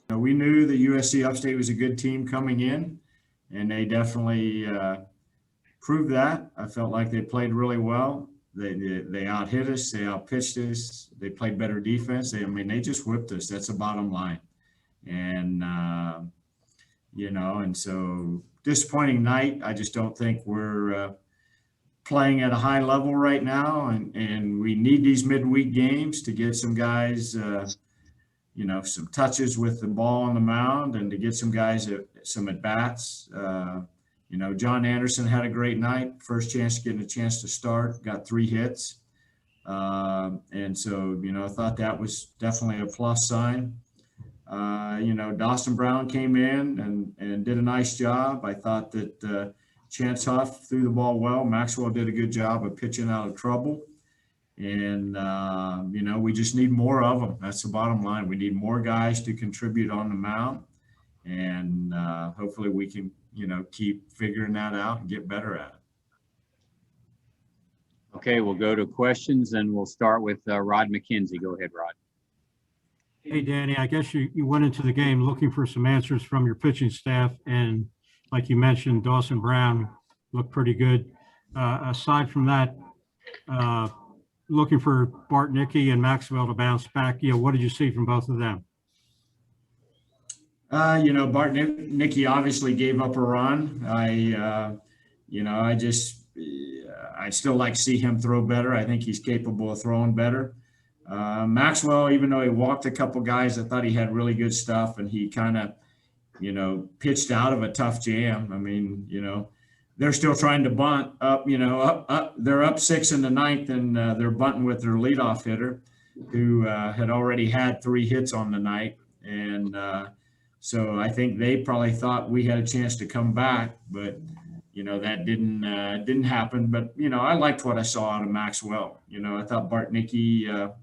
We knew that USC Upstate was a good team coming in, and they definitely proved that. I felt like they played really well. They out-hit us. They out-pitched us. They played better defense. They just whipped us. That's the bottom line. And, and so disappointing night. I just don't think we're playing at a high level right now. And we need these midweek games to get some guys, some touches with the ball on the mound and to get some guys some at-bats. John Anderson had a great night. First chance, getting a chance to start, got 3 hits. And so, I thought that was definitely a plus sign. Dawson Brown came in and did a nice job. I thought that Chance Huff threw the ball well. Maxwell did a good job of pitching out of trouble. And, we just need more of them. That's the bottom line. We need more guys to contribute on the mound. And hopefully we can, keep figuring that out and get better at it. Okay, we'll go to questions, and we'll start with Rod Mckenzie. Go ahead, Rod. Hey, Danny, I guess you went into the game looking for some answers from your pitching staff. And like you mentioned, Dawson Brown looked pretty good. Aside from that, looking for Bartnicki and Maxwell to bounce back. What did you see from both of them? Bartnicki obviously gave up a run. I still like to see him throw better. I think he's capable of throwing better. Maxwell, even though he walked a couple guys, I thought he had really good stuff, and he kind of, pitched out of a tough jam. They're still trying to bunt up, they're up 6 in the 9th, and they're bunting with their leadoff hitter who had already had 3 hits on the night. And so I think they probably thought we had a chance to come back, but, that didn't happen. But, I liked what I saw out of Maxwell. I thought Bartnicki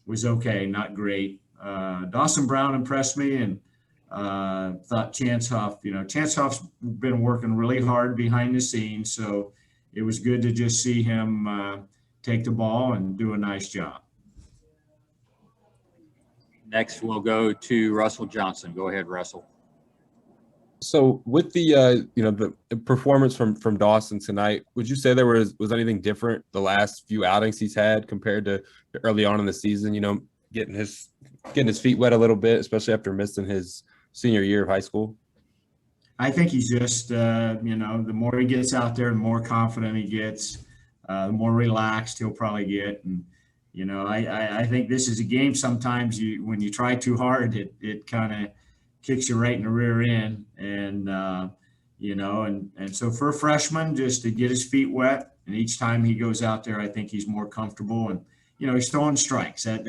was okay, not great. Dawson Brown impressed me, and thought Chance Huff, Chance Huff's been working really hard behind the scenes. So it was good to just see him take the ball and do a nice job. Next, we'll go to Russell Johnson. Go ahead, Russell. So with the the performance from Dawson tonight, would you say there was anything different the last few outings he's had compared to early on in the season? Getting his feet wet a little bit, especially after missing his senior year of high school. I think he's just the more he gets out there, the more confident he gets, the more relaxed he'll probably get. And I think this is a game. Sometimes when you try too hard, it kind of kicks you right in the rear end. And, and so for a freshman, just to get his feet wet, and each time he goes out there, I think he's more comfortable. And, he's throwing strikes. That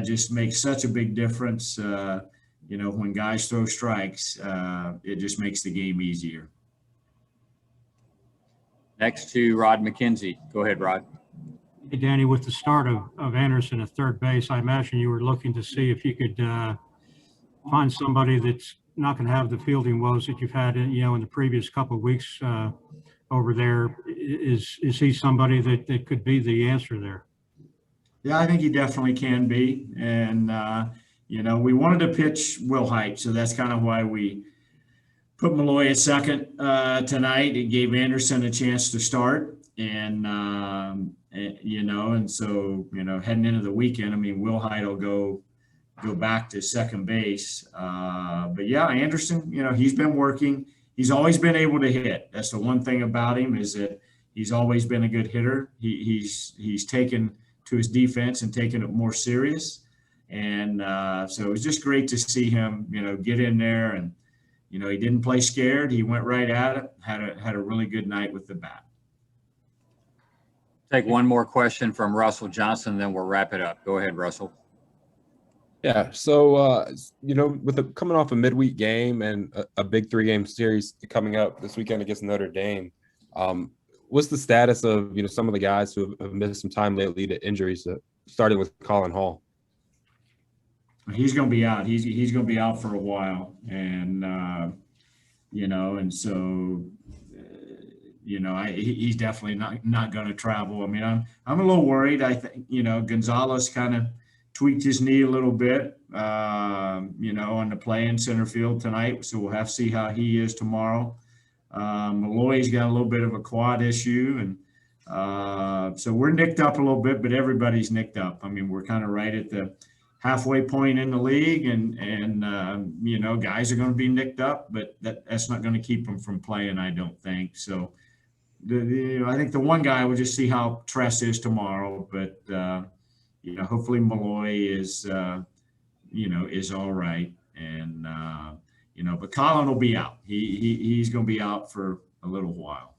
just makes such a big difference. When guys throw strikes, it just makes the game easier. Next to Rod Mckenzie. Go ahead, Rod. Hey, Danny, with the start of Anderson at third base, I imagine you were looking to see if you could find somebody that's not going to have the fielding woes that you've had in the previous couple of weeks over there. Is he somebody that could be the answer there? Yeah, I think he definitely can be. And, we wanted to pitch Will Height, so that's kind of why we put Malloy at second tonight. It gave Anderson a chance to start. And so, heading into the weekend, Will Height will go back to second base. But yeah, Anderson, he's been working. He's always been able to hit. That's the one thing about him, is that he's always been a good hitter. He's taken to his defense and taken it more serious. And so it was just great to see him, get in there, and, he didn't play scared. He went right at it, had a really good night with the bat. Take one more question from Russell Johnson, then we'll wrap it up. Go ahead, Russell. Yeah. So, with coming off a midweek game and a big 3-game series coming up this weekend against Notre Dame, what's the status of, some of the guys who have missed some time lately to injuries, starting with Colin Hall? He's going to be out. He's going to be out for a while. And, and so, he's definitely not going to travel. I'm a little worried. I think, Gonzalez kind of tweaked his knee a little bit. you know, on the play in center field tonight. So we'll have to see how he is tomorrow. Malloy's got a little bit of a quad issue, and so we're nicked up a little bit, but everybody's nicked up. I mean, we're kind of right at the halfway point in the league, and you know, guys are going to be nicked up, but that's not going to keep them from playing, I don't think. So I think the one guy, we'll just see how Tress is tomorrow, but you know, hopefully Malloy is you know, is all right, and you know, but Colin will be out. He's going to be out for a little while.